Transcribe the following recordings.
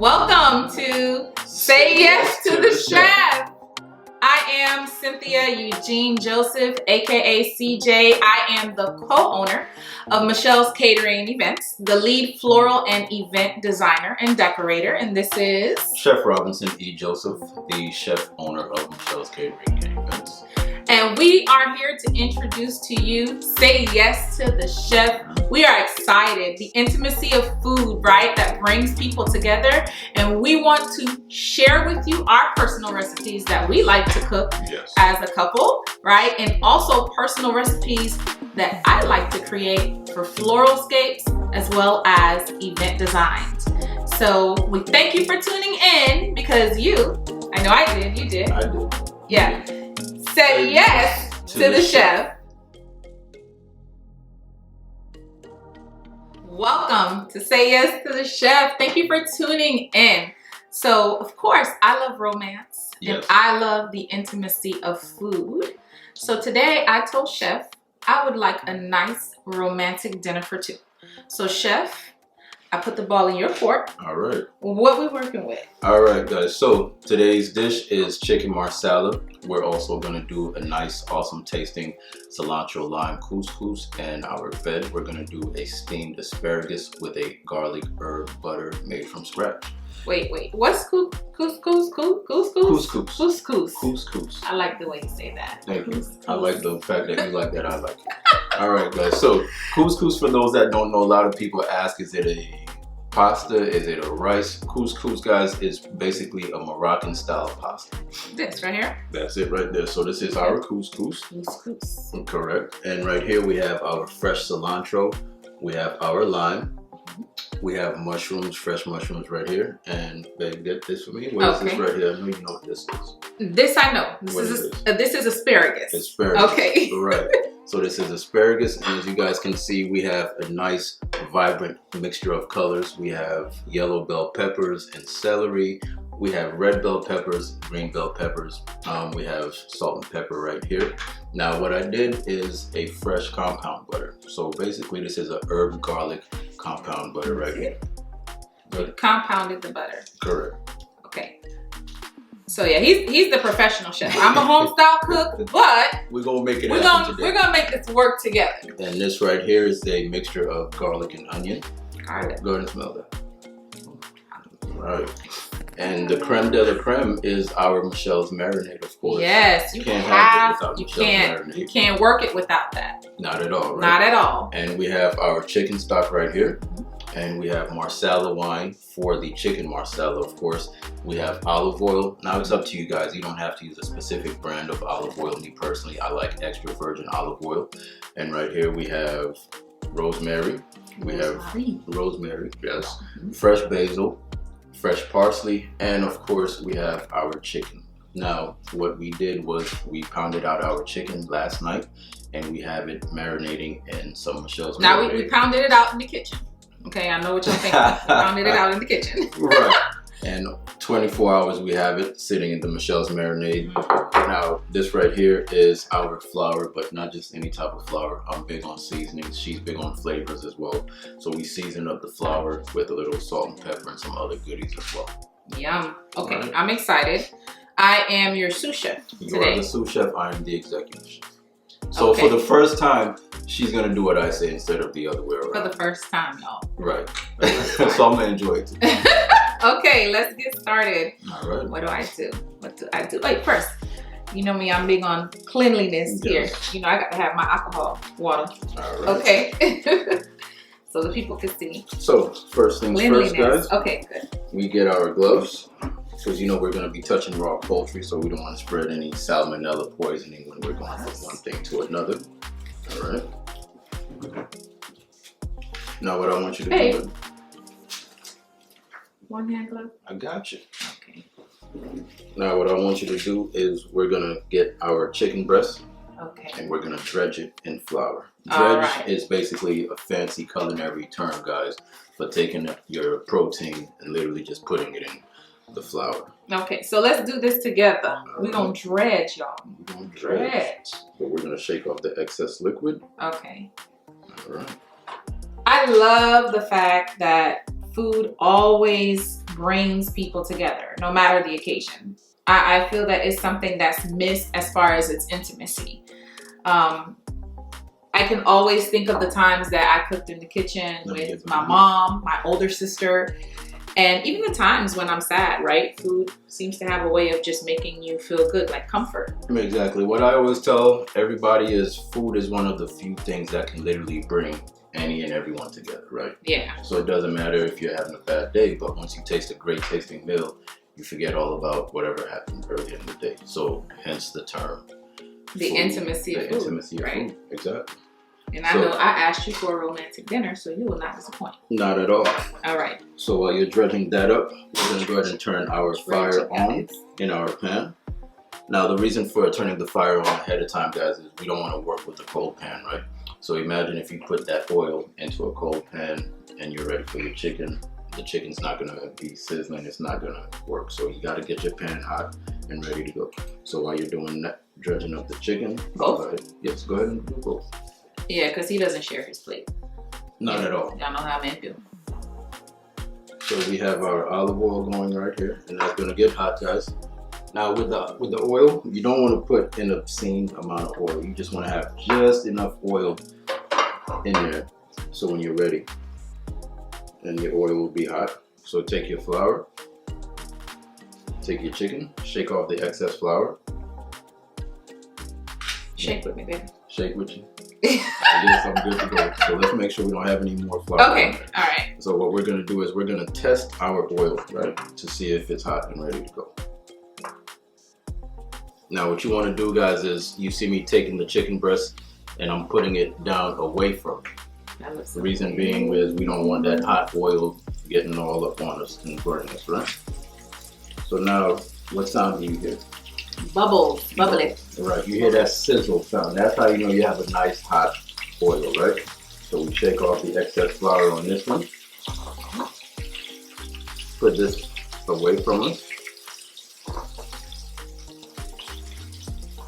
Welcome to Say Yes to the Chef. I am Cynthia Eugene Joseph, aka CJ. I am the co-owner of Michelle's Catering Events, the lead floral and event designer and decorator, and this is Chef Robinson E. Joseph, the chef owner of Michelle's Catering Events. And we are here to introduce to you Say Yes to the Chef. We are excited. The intimacy of food, right? That brings people together. And we want to share with you our personal recipes that we like to cook as a couple, right? And also personal recipes that I like to create for floralscapes as well as event designs. So we thank you for tuning in because I know I did, you did. I did. Yeah. Say yes to the chef. Welcome to Say Yes to the Chef. Thank you for tuning in. So, of course, I love romance and I love the intimacy of food. So today I told Chef I would like a nice romantic dinner for two. So Chef, I put the ball in your court. All right. What we working with? All right, guys. So today's dish is chicken marsala. We're also going to do a nice, awesome tasting cilantro lime couscous. And our veg, we're going to do a steamed asparagus with a garlic herb butter made from scratch. Wait. What's couscous? Couscous. I like the way you say that. Thank you. I like the fact that you like that. I like it. All right, guys. So couscous, for those that don't know, a lot of people ask, is it a pasta? Is it a rice? Couscous, guys, is basically a Moroccan style pasta. This right here? That's it right there. So this is our couscous. Couscous. Correct. And right here we have our fresh cilantro. We have our lime. We have mushrooms, fresh mushrooms right here. And babe, get this for me. What is this right here? I know you know what this is. This I know. This is asparagus. Asparagus. Okay. Right. So this is asparagus, and as you guys can see, we have a nice, vibrant mixture of colors. We have yellow bell peppers and celery. We have red bell peppers, green bell peppers. We have salt and pepper right here. Now what I did is a fresh compound butter. So basically this is a herb garlic compound butter right here. You compounded the butter. Correct. Okay. So yeah, he's the professional chef. I'm a home style cook, but we're gonna make it we're gonna make this work together. And this right here is a mixture of garlic and onion. Garlic. Go ahead and smell that. All right. And the creme de la creme is our Michelle's marinade, of course. Yes, you can't work it without that. Not at all, right? Not at all. And we have our chicken stock right here. And we have Marsala Wine for the chicken marsala, of course. We have olive oil. Now it's up to you guys. You don't have to use a specific brand of olive oil. Me personally, I like extra virgin olive oil. And right here we have rosemary. We have rosemary, yes. Fresh basil, fresh parsley, and of course we have our chicken. Now what we did was we pounded out our chicken last night and we have it marinating in some Michelle's Now we pounded it out in the kitchen. Okay, I know what you're thinking. We pounded it out in the kitchen. Right. And 24 hours we have it sitting in the Michelle's marinade. Now this right here is our flour, but not just any type of flour. I'm big on seasonings. She's big on flavors as well. So we season up the flour with a little salt and pepper and some other goodies as well. Yum. Okay, right. I'm excited. I am your sous chef today. You are the sous chef. I am the executive chef. So for the first time, she's gonna do what I say instead of the other way around. For the first time, y'all. Right. So I'm gonna enjoy it too. Okay, let's get started. All right. What do I do? Wait, first, you know me, I'm big on cleanliness here. You know, I got to have my alcohol water. All right. Okay. So the people can see. So first things first, guys. Okay, good. We get our gloves. Because you know we're going to be touching raw poultry, so we don't want to spread any salmonella poisoning when we're going from one thing to another. All right. Now what I want you to do. One hand glove. I got you. Okay. Now what I want you to do is we're going to get our chicken breast. Okay. And we're going to dredge it in flour. Dredge is basically a fancy culinary term, guys, for taking your protein and literally just putting it in the flour. Okay, so let's do this together. We're gonna dredge, y'all. We're gonna dredge. But we're gonna shake off the excess liquid. Okay. All right. I love the fact that food always brings people together, no matter the occasion. I feel that it's something that's missed as far as its intimacy. I can always think of the times that I cooked in the kitchen with my mom, my older sister, and even the times when I'm sad, right? Food seems to have a way of just making you feel good, like comfort. Exactly. What I always tell everybody is food is one of the few things that can literally bring any and everyone together, right? Yeah. So it doesn't matter if you're having a bad day, but once you taste a great tasting meal, you forget all about whatever happened earlier in the day. So hence the term. The food, intimacy of food. The intimacy of food, exactly. And I know I asked you for a romantic dinner, so you will not disappoint. Not at all. All right. So while you're dredging that up, we're going to go ahead and turn our fire on in our pan. Now, the reason for turning the fire on ahead of time, guys, is we don't want to work with a cold pan, right? So imagine if you put that oil into a cold pan and you're ready for your chicken. The chicken's not going to be sizzling. It's not going to work. So you got to get your pan hot and ready to go. So while you're doing that, dredging up the chicken. Both? Yes, go ahead and do both. Yeah, because he doesn't share his plate. Not at all. Y'all know how men do. So we have our olive oil going right here, and that's gonna get hot, guys. Now with the oil, you don't want to put an obscene amount of oil. You just want to have just enough oil in there, so when you're ready, and your oil will be hot. So take your flour, take your chicken, shake off the excess flour. Shake with me, baby. Shake with you. I guess I'm good to go. So let's make sure we don't have any more flour. Okay, all right. So what we're gonna do is we're gonna test our oil, right? To see if it's hot and ready to go. Now what you wanna do, guys, is you see me taking the chicken breast and I'm putting it down away from it. The reason being is we don't want that hot oil getting all up on us and burning us, right? So now, what sound do you hear? Bubbles, bubbling. Right, you hear that sizzle sound. That's how you know you have a nice hot oil, right? So we shake off the excess flour on this one. Put this away from us.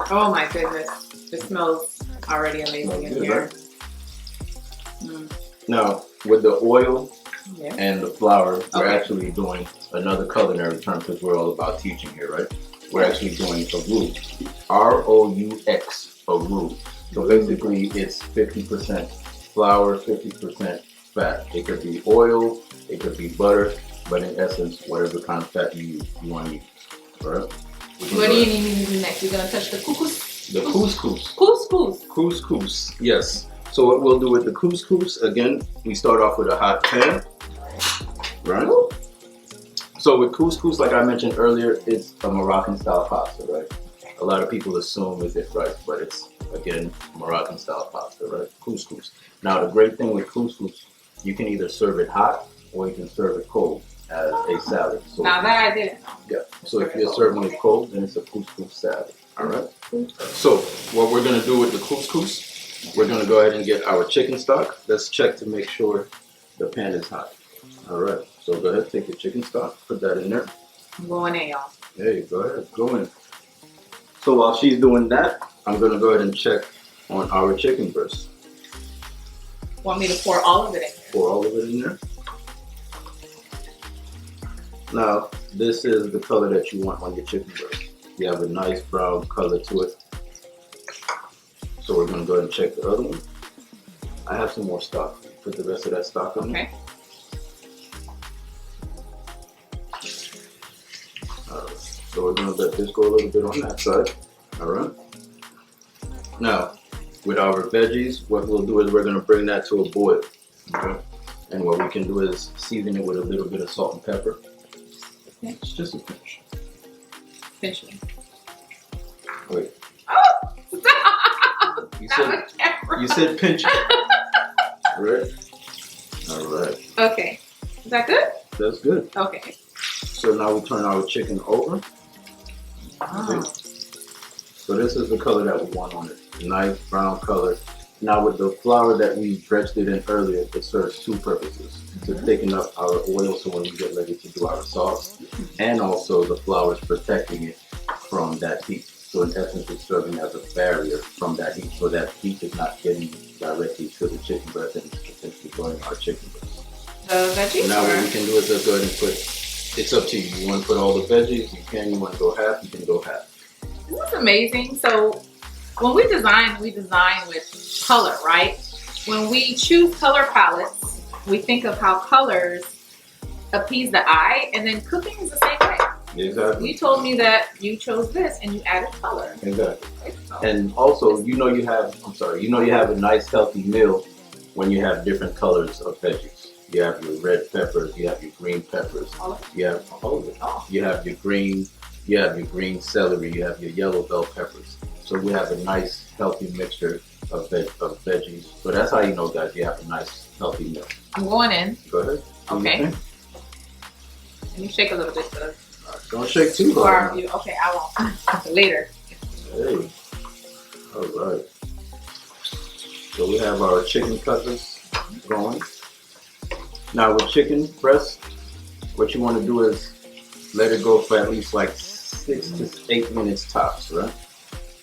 Oh my goodness, it smells already amazing in here. Right? Now, with the oil and the flour, we're actually doing another culinary term because we're all about teaching here, right? We're actually doing a roux. R-O-U-X, a roux. So basically it's 50% flour, 50% fat. It could be oil, it could be butter, but in essence, whatever kind of fat you want to use. All right? What do you need me to do next? You're going to touch the couscous? The couscous. Couscous. Couscous, yes. So what we'll do with the couscous, again, we start off with a hot pan, right? Ooh. So with couscous, like I mentioned earlier, it's a Moroccan style pasta, right? A lot of people assume is it rice, but it's, again, Moroccan style pasta, right? Couscous. Now the great thing with couscous, you can either serve it hot or you can serve it cold as a salad. So, now that I didn't know. Yeah, so if you're serving it cold, then it's a couscous salad, all right? So what we're gonna do with the couscous, we're gonna go ahead and get our chicken stock. Let's check to make sure the pan is hot. All right, so go ahead, take your chicken stock, put that in there. I'm going in, y'all. Hey, go ahead, go in. So while she's doing that, I'm gonna go ahead and check on our chicken breast. Want me to pour all of it in there? Pour all of it in there. Now, this is the color that you want on your chicken breast. You have a nice brown color to it. So we're gonna go ahead and check the other one. I have some more stock. Put the rest of that stock in there. So we're going to let this go a little bit on that side. All right. Now, with our veggies, what we'll do is we're going to bring that to a boil. Okay. And what we can do is season it with a little bit of salt and pepper. It's just a pinch. Pinch me. Wait. Oh, stop! You said pinch. All right. All right. Okay. Is that good? That's good. Okay. So now we turn our chicken over. Oh. So this is the color that we want on it. Nice brown color. Now with the flour that we dredged it in earlier, it serves two purposes. To thicken up our oil so when we get ready to do our sauce. And also the flour is protecting it from that heat. So in essence, it's serving as a barrier from that heat. So that heat is not getting directly to the chicken breast and potentially burning our chicken breast. The veggies? Now what we can do is just go ahead and put It's up to you. You want to put all the veggies, you can. You want to go half, you can go half. Isn't this amazing? So when we design with color, right? When we choose color palettes, we think of how colors appease the eye, and then cooking is the same way. Exactly. You told me that you chose this and you added color. Exactly. And also, you know you have a nice healthy meal when you have different colors of veggies. You have your red peppers, you have your green peppers, you have you have your green celery, you have your yellow bell peppers. So we have a nice healthy mixture of veggies. So that's how you know, guys, you have a nice healthy meal. I'm going in. Go ahead. Okay. Let me shake a little bit. Don't shake too hard. Okay, I won't. Later. Hey. All right. So we have our chicken cutlets going. Now with chicken breast, what you want to do is let it go for at least like 6 to 8 minutes tops, right?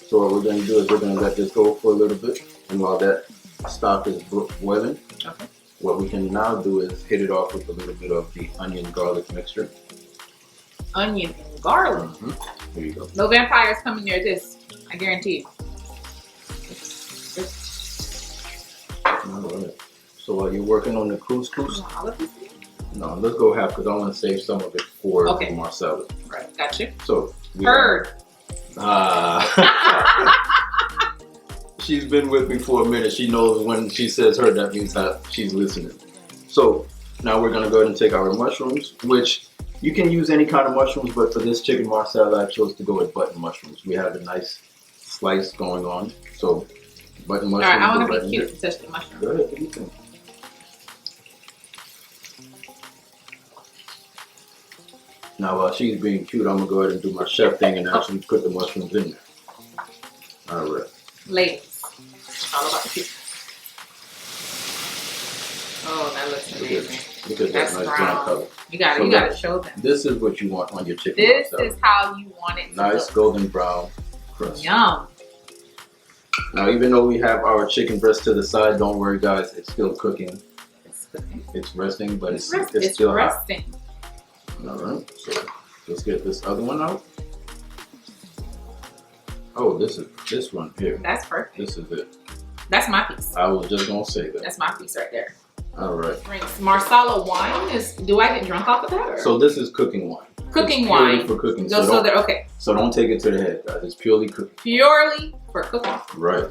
So what we're going to do is we're going to let this go for a little bit, and while that stock is boiling, what we can now do is hit it off with a little bit of the onion garlic mixture. Onion and garlic. Here you go. No vampires coming near this, I guarantee you. All right. So while you're working on the couscous, no, let's go half because I want to save some of it for the Marsala. Right, got you. So Heard. She's been with me for a minute. She knows when she says her, that means that she's listening. So now we're gonna go ahead and take our mushrooms, which you can use any kind of mushrooms, but for this chicken marsala, I chose to go with button mushrooms. We have a nice slice going on. So button mushrooms. All right, I want to be cute and touch the mushroom. Go ahead, do you think? Now while she's being cute, I'm gonna go ahead and do my chef thing and actually put the mushrooms in there. All right. Ladies, it's all about the cute. Oh, that looks amazing. Look at that nice brown color. You gotta show them. This is what you want on your chicken. This is how you want it to nice look. Golden brown crust. Yum. Now, even though we have our chicken breast to the side, don't worry, guys. It's still cooking. It's cooking. It's resting, but it's it's still resting. Hot. All right. So let's get this other one out. Oh, this one here. That's perfect. This is it. That's my piece. I was just gonna say that. That's my piece right there. All right. Marsala wine is. Do I get drunk off of that? Or? So this is cooking wine. Cooking it's wine for cooking. Okay. So don't take it to the head, guys. It's purely cooking. Purely for cooking. Right.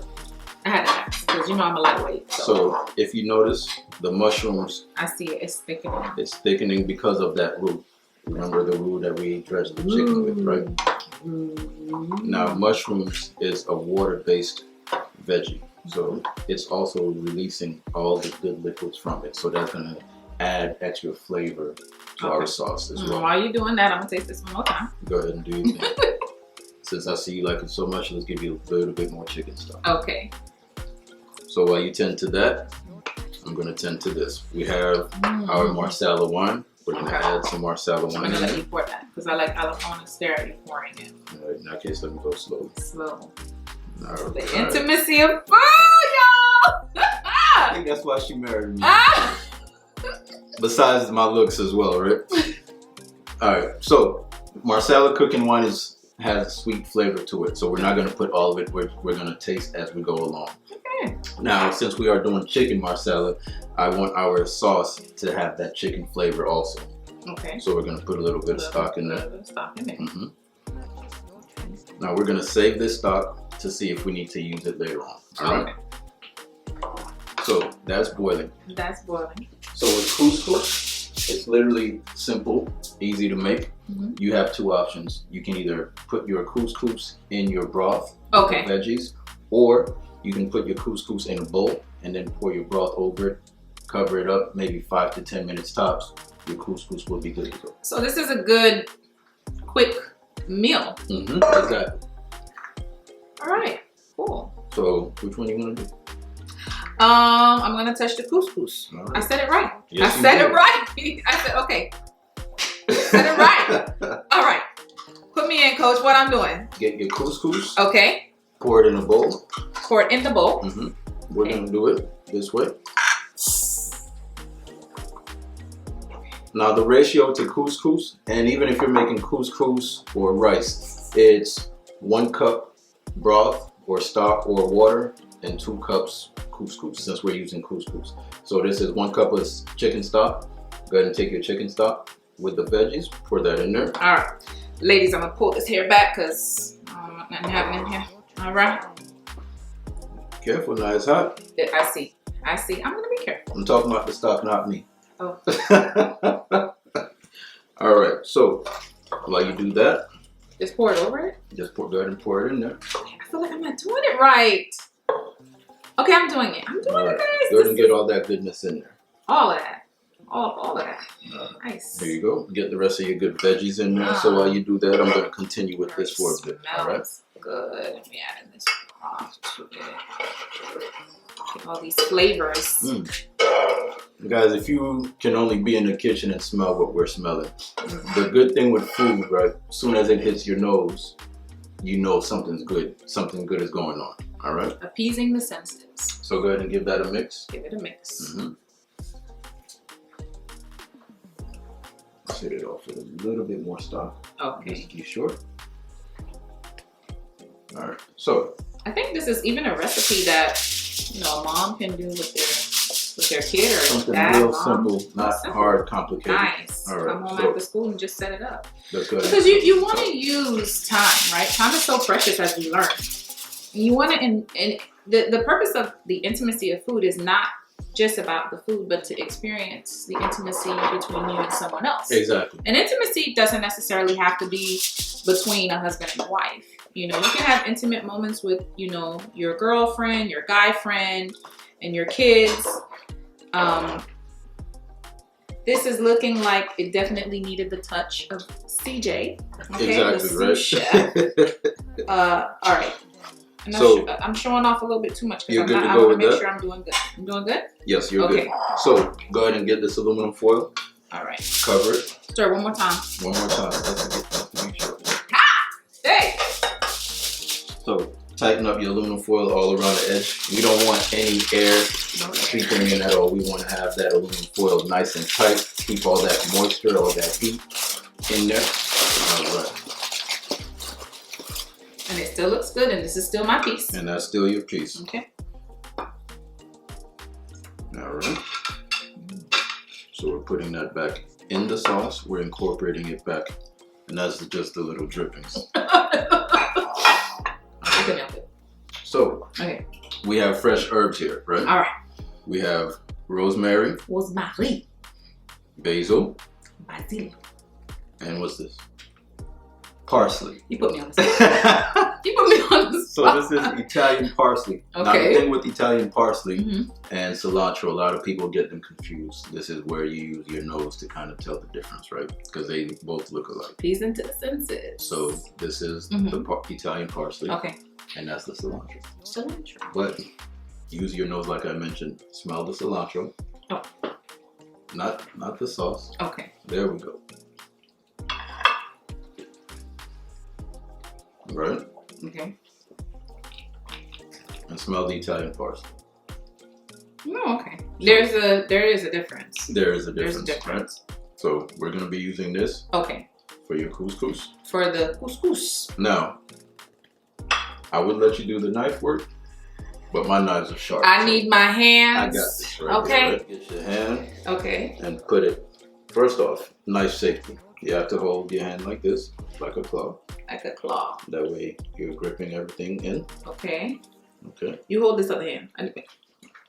I had to ask because you know I'm a lightweight. So if you notice the mushrooms, I see it. It's thickening. It's thickening because of that roux. Remember the roux that we dressed the chicken with, right? Now mushrooms is a water-based veggie, so it's also releasing all the good liquids from it. So that's gonna add extra flavor to our sauce as well. While you're doing that, I'm gonna taste this one more time. Go ahead and do your thing. Since I see you like it so much, let's give you a little bit more chicken stock. Okay. So while you tend to that, I'm gonna tend to this. We have our Marsala wine. We're gonna add some Marsala wine. I'm gonna let you pour that because I want to stare at you pouring it. All right, in that case, let me go slow. Slow. All right. The intimacy of food, y'all. I think that's why she married me. Besides my looks as well, right? All right. So Marsala cooking wine has a sweet flavor to it. So we're not gonna put all of it. We're gonna taste as we go along. Okay. Now, since we are doing chicken Marsala, I want our sauce to have that chicken flavor also. Okay. So we're gonna put a little bit of stock in there. Now we're gonna save this stock to see if we need to use it later on. All right. So that's boiling. That's boiling. So with couscous, it's literally simple, easy to make. You have two options. You can either put your couscous in your broth, veggies, or you can put your couscous in a bowl and then pour your broth over it, cover it up, maybe 5 to 10 minutes tops. Your couscous will be good to go. So this is a good, quick meal. Exactly. All right, cool. So which one you want to do? I'm gonna touch the couscous. Right. I said it right. Yes, I said it right. I said okay. I said it right. All right. Put me in, coach. What I'm doing? Get your couscous. Okay. Pour it in a bowl. Pour it in the bowl. We're gonna do it this way. Now the ratio to couscous, and even if you're making couscous or rice, it's 1 cup broth or stock or water and 2 cups couscous, since we're using couscous. So this is 1 cup of chicken stock. Go ahead and take your chicken stock with the veggies, pour that in there. All right, ladies, I'm gonna pull this hair back because I don't want nothing happening here. All right. Careful, now it's hot. I see. I'm gonna be careful. I'm talking about the stock, not me. Oh. All right, so while you do that, Just pour it over it? just go ahead and pour it in there. Okay, I feel like I'm not doing it right. Okay, I'm doing it. I'm doing it, guys. Go ahead and get all that goodness in there. All of that. All of that. Nice. There you go. Get the rest of your good veggies in there. So while you do that, I'm going to continue with this for a bit. All right. Good. Let me add in this broth to it. Get all these flavors. Guys, if you can only be in the kitchen and smell what we're smelling, the good thing with food, right? As soon as it hits your nose, you know something's good. Something good is going on. All right. Appeasing the senses. So go ahead and give that a mix. Give it a mix. Set it off with a little bit more stock. Okay. Just to be sure. All right. So I think this is even a recipe that a mom can do with their kid or something dad, real mom. simple, not hard, complicated. Nice. All right. Come home after school and just set it up. Let's go ahead. Because you want to use time, right? Time is so precious, as we learn. You want to, and the purpose of the intimacy of food is not just about the food, but to experience the intimacy between you and someone else. Exactly. And intimacy doesn't necessarily have to be between a husband and a wife. You can have intimate moments with, your girlfriend, your guy friend, and your kids. This is looking like it definitely needed the touch of CJ. Okay, exactly, the right. sous chef. All right. I'm showing off a little bit too much because I want to make sure I'm doing good. I'm doing good? Yes, you're okay. good. So go ahead and get this aluminum foil. All right. Cover it. Stir one more time. One more time. That's to be sure. Ha! Hey! So tighten up your aluminum foil all around the edge. We don't want any air creeping in at all. We want to have that aluminum foil nice and tight. Keep all that moisture, all that heat in there. All right. And it still looks good, and this is still my piece. And that's still your piece. Okay. All right. So we're putting that back in the sauce. We're incorporating it back, and that's just the little drippings. So we have fresh herbs here, right? All right. We have rosemary. Rosemary. Basil. Basil. And what's this? Parsley. You put me on the spot. You put me on the spot. So this is Italian parsley. Okay. Now the thing with Italian parsley and cilantro, a lot of people get them confused. This is where you use your nose to kind of tell the difference, right? Because they both look alike. Pleasing to the senses. So this is the Italian parsley. Okay. And that's the cilantro. Cilantro. But use your nose, like I mentioned. Smell the cilantro. Oh. Not the sauce. Okay. There we go. Right? Okay. And smell the Italian parsley. Oh, okay. There is a difference. There is a difference. There's a difference. Right? So we're gonna be using this. Okay. For your couscous. For the couscous. Now, I would let you do the knife work, but my knives are sharp. I need my hands. I got this right okay. here, right? Get your hand. Okay. And put it. First off, knife safety. You have to hold your hand like this, like a claw. Like a claw. That way you're gripping everything in. Okay. Okay. You hold this other hand. Anyway.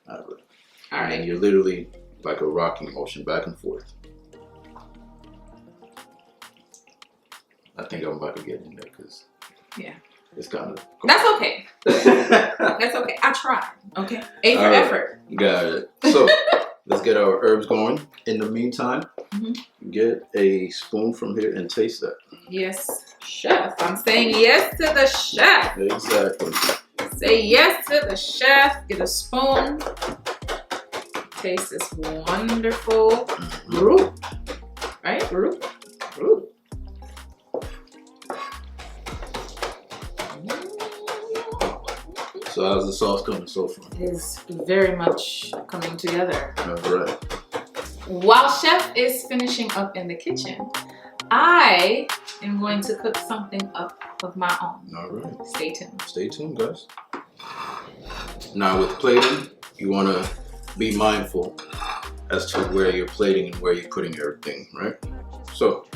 All right. All right. And you're literally like a rocking motion back and forth. I think I'm about to get in there because it's kind of. That's okay. That's okay. I tried. Okay. A for effort. Got it. So let's get our herbs going. In the meantime, get a spoon from here and taste that. Yes, chef. I'm saying yes to the chef. Exactly. Say yes to the chef. Get a spoon. Taste this wonderful root. Right? Root. Root. So how's the sauce coming so far? It is very much coming together. All right. While Chef is finishing up in the kitchen, I am going to cook something up of my own. All right. Stay tuned. Stay tuned, guys. Now with plating, you want to be mindful as to where you're plating and where you're putting everything, right? So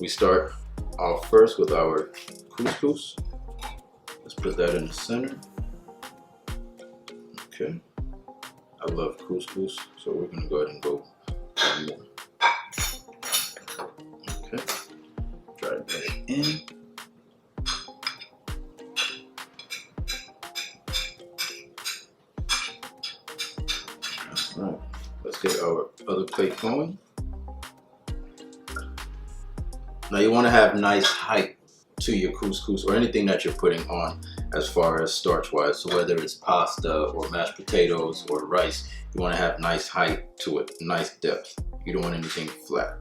we start off first with our couscous. Let's put that in the center. Okay. I love couscous, so we're gonna go ahead and go one more. Okay. Drag that in. All right. Let's get our other plate going. Now you want to have nice height to your couscous or anything that you're putting on as far as starch wise. So whether it's pasta or mashed potatoes or rice, you want to have nice height to it, nice depth. You don't want anything flat.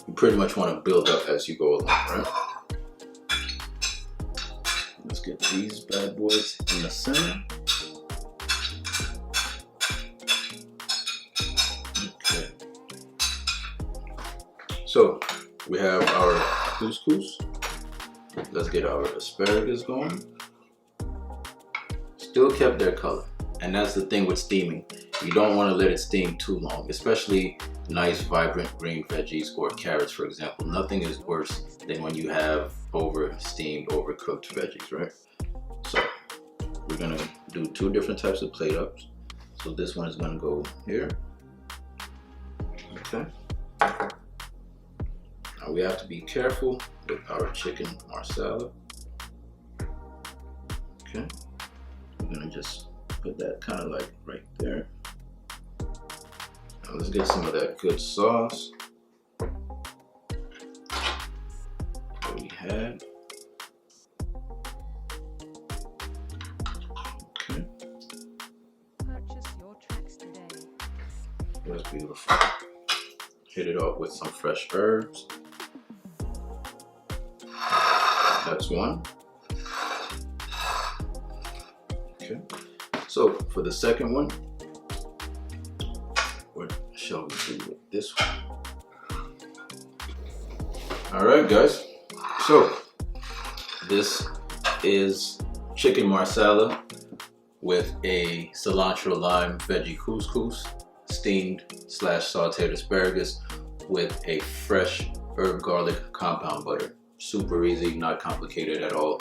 You pretty much want to build up as you go along, right? Let's get these bad boys in the center. Okay. So we have our couscous. Let's get our asparagus going. Still kept their color. And that's the thing with steaming. You don't want to let it steam too long, especially nice, vibrant green veggies or carrots, for example. Nothing is worse than when you have over-steamed, overcooked veggies, right? So we're going to do two different types of plate ups. So this one is going to go here. Okay. Now we have to be careful with our chicken marsala. Okay. We're going to just put that kind of like right there. Now let's get some of that good sauce that we had. Okay. Purchase your tracks today. That's beautiful. Hit it off with some fresh herbs. That's one. Okay. So for the second one, what shall we do with this one? All right, guys. So this is chicken marsala with a cilantro lime veggie couscous, steamed / sauteed asparagus with a fresh herb garlic compound butter. Super easy, not complicated at all.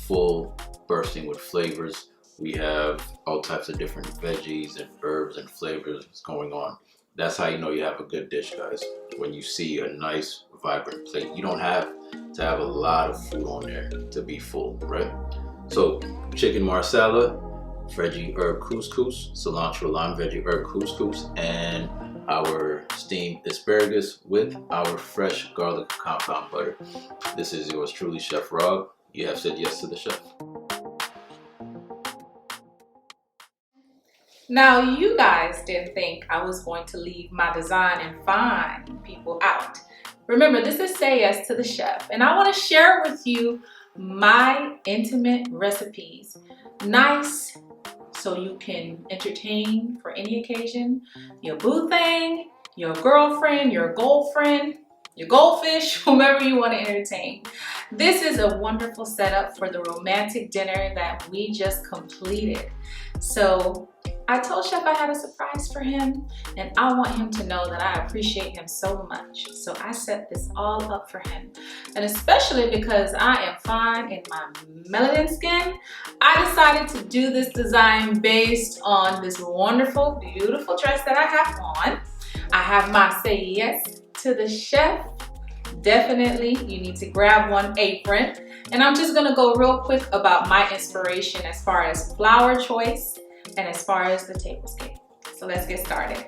Full, bursting with flavors. We have all types of different veggies and herbs and flavors going on. That's how you know you have a good dish, guys. When you see a nice, vibrant plate. You don't have to have a lot of food on there to be full, right? So, chicken marsala, veggie herb couscous, cilantro lime veggie herb couscous, and our steamed asparagus with our fresh garlic compound butter. This is yours truly, Chef Rob. You have said yes to the chef. Now, you guys didn't think I was going to leave my design and find people out. Remember, this is Say Yes to the Chef, and I want to share with you my intimate recipes. Nice, so you can entertain for any occasion. Your boo thing, your girlfriend, your girlfriend, your goldfish, whomever you want to entertain. This is a wonderful setup for the romantic dinner that we just completed. So I told Chef I had a surprise for him, and I want him to know that I appreciate him so much. So I set this all up for him. And especially because I am fine in my melanin skin, I decided to do this design based on this wonderful, beautiful dress that I have on. I have my Say Yes to the Chef. Definitely, you need to grab one apron. And I'm just gonna go real quick about my inspiration as far as flour choice and as far as the tablescape. So let's get started.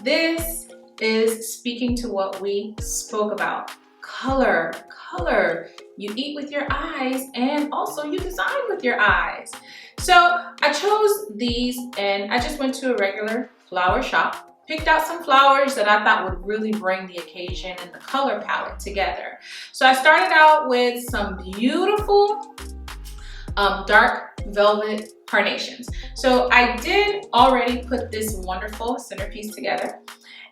This is speaking to what we spoke about. Color, color. You eat with your eyes and also you design with your eyes. So I chose these and I just went to a regular flower shop. Picked out some flowers that I thought would really bring the occasion and the color palette together. So I started out with some beautiful dark velvet carnations. So I did already put this wonderful centerpiece together.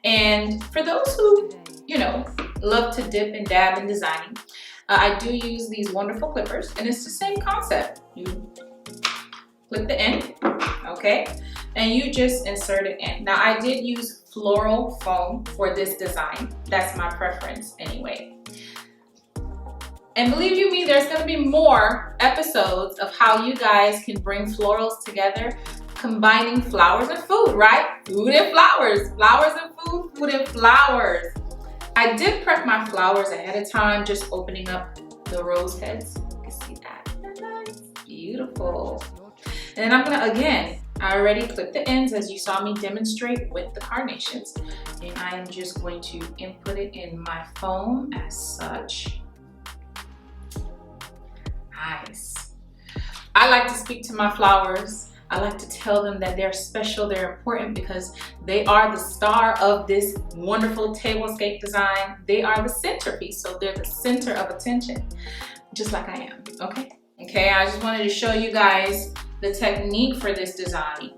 And for those who, you know, love to dip and dab in designing, I do use these wonderful clippers, and it's the same concept. You clip the end, okay? And you just insert it in. Now I did use floral foam for this design. That's my preference anyway. And believe you me, there's gonna be more episodes of how you guys can bring florals together, combining flowers and food, right? Food and flowers, flowers and food, food and flowers. I did prep my flowers ahead of time, just opening up the rose heads. You can see that, isn't that nice? Beautiful. And then I'm gonna, again, I already clipped the ends as you saw me demonstrate with the carnations. And I am just going to input it in my foam as such. Nice. I like to speak to my flowers. I like to tell them that they're special, they're important, because they are the star of this wonderful tablescape design. They are the centerpiece, so they're the center of attention, just like I am, okay? Okay, I just wanted to show you guys the technique for this design.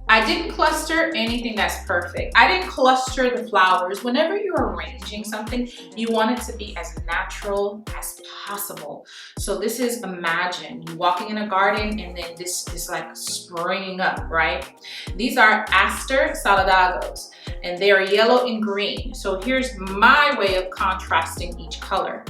I didn't cluster anything that's perfect. I didn't cluster the flowers. Whenever you're arranging something, you want it to be as natural as possible. So this is, imagine you walking in a garden and then this is like springing up, right? These are Aster Solidagos and they are yellow and green. So here's my way of contrasting each color.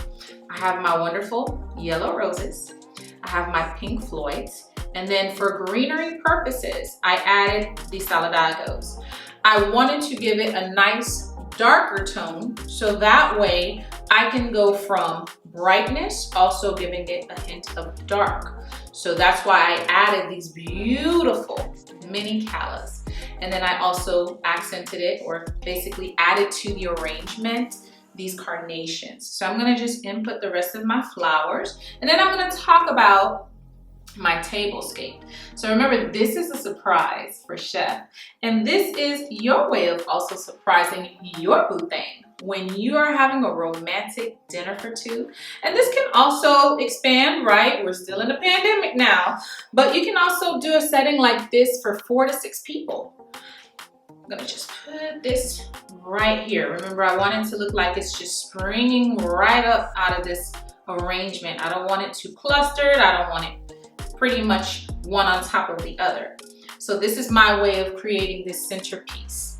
I have my wonderful yellow roses. I have my pink Floyds. And then for greenery purposes, I added the Solidagos. I wanted to give it a nice darker tone, so that way I can go from brightness, also giving it a hint of dark. So that's why I added these beautiful mini Callas. And then I also accented it, or basically added to the arrangement, these carnations. So I'm gonna just input the rest of my flowers, and then I'm gonna talk about my tablescape. So remember, this is a surprise for Chef, and this is your way of also surprising your boo thing when you are having a romantic dinner for two. And this can also expand, right? We're still in a pandemic now, but you can also do a setting like this for 4 to 6 people. I'm gonna just put this right here. Remember, I want it to look like it's just springing right up out of this arrangement. I don't want it too clustered. I don't want it pretty much one on top of the other. So this is my way of creating this centerpiece.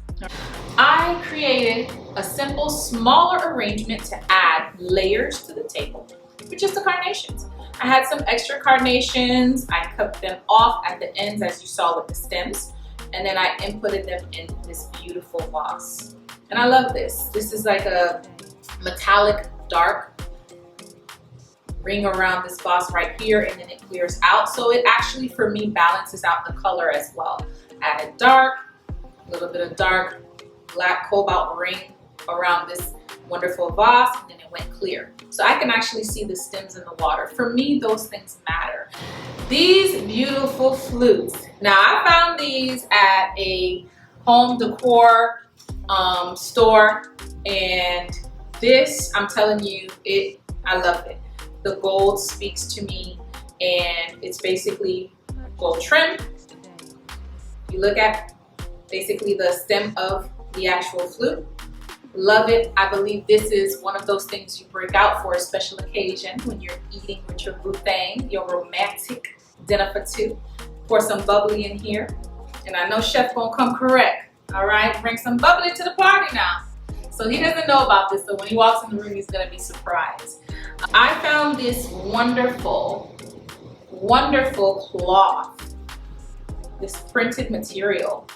I created a simple, smaller arrangement to add layers to the table, which is the carnations. I had some extra carnations. I cut them off at the ends, as you saw with the stems, and then I inputted them in this beautiful vase. And I love this. This is like a metallic dark ring around this vase right here, and then it clears out. So it actually, for me, balances out the color as well. Added dark, a little bit of dark black cobalt ring around this wonderful vase, and then it went clear. So I can actually see the stems in the water. For me, those things matter. These beautiful flutes. Now, I found these at a home decor store, and this, I'm telling you, I love it. The gold speaks to me, and it's basically gold trim. You look at basically the stem of the actual flute. Love it. I believe this is one of those things you break out for a special occasion when you're eating with your boo thing, your romantic dinner for two. Pour some bubbly in here, and I know Chef gonna come correct. All right, bring some bubbly to the party now. So he doesn't know about this, so when he walks in the room, he's gonna be surprised. I found this wonderful, wonderful cloth, this printed material.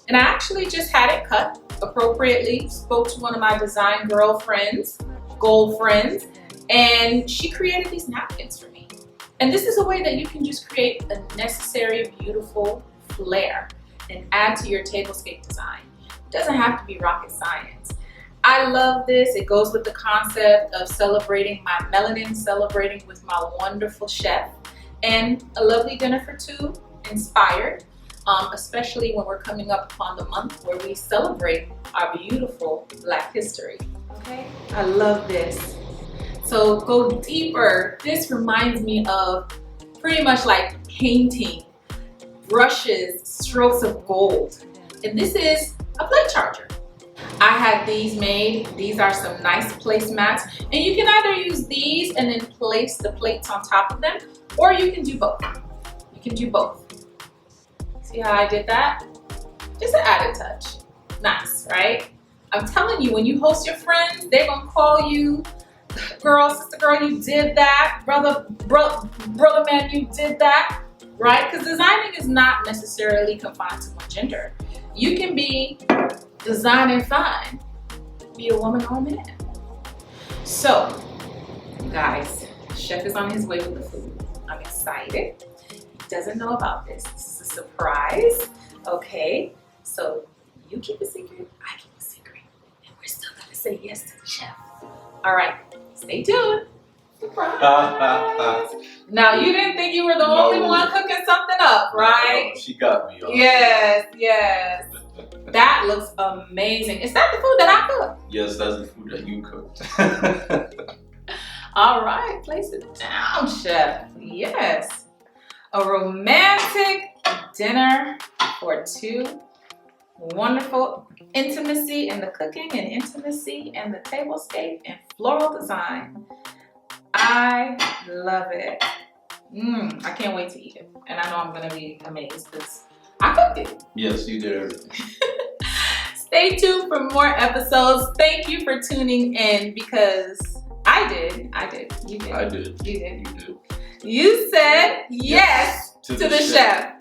And I actually just had it cut appropriately, spoke to one of my design girlfriends, gold friends, and she created these napkins for me. And this is a way that you can just create a necessary, beautiful flair and add to your tablescape design. It doesn't have to be rocket science. I love this. It goes with the concept of celebrating my melanin, celebrating with my wonderful chef, and a lovely dinner for two inspired, especially when we're coming up upon the month where we celebrate our beautiful Black history. Okay, I love this. So go deeper. This reminds me of pretty much like painting, brushes, strokes of gold. And this is a plate charger. I had these made. These are some nice placemats, and you can either use these and then place the plates on top of them, or you can do both. You can do both. See how I did that? Just an added touch. Nice, right? I'm telling you, when you host your friends, they're gonna call you, girl, sister girl, you did that. Brother man, you did that, right? Because designing is not necessarily confined to one gender. You can be design and fine, be a woman or a man. So, guys, chef is on his way with the food. I'm excited. He doesn't know about this. This is a surprise. Okay, so you keep a secret, I keep a secret, and we're still gonna say yes to the chef. All right, stay tuned. Surprise. Now, you didn't think you were the only one cooking something up, right? No, she got me. Yes, yes. That looks amazing. Is that the food that I cooked? Yes, that's the food that you cooked. All right, place it down, chef. Yes. A romantic dinner for two. Wonderful intimacy in the cooking and intimacy in the tablescape and floral design. I love it. I can't wait to eat it. And I know I'm going to be amazed because I cooked it. Yes, you did everything. Stay tuned for more episodes. Thank you for tuning in because I did. You did. I did. You did. You did. You said yes to the chef.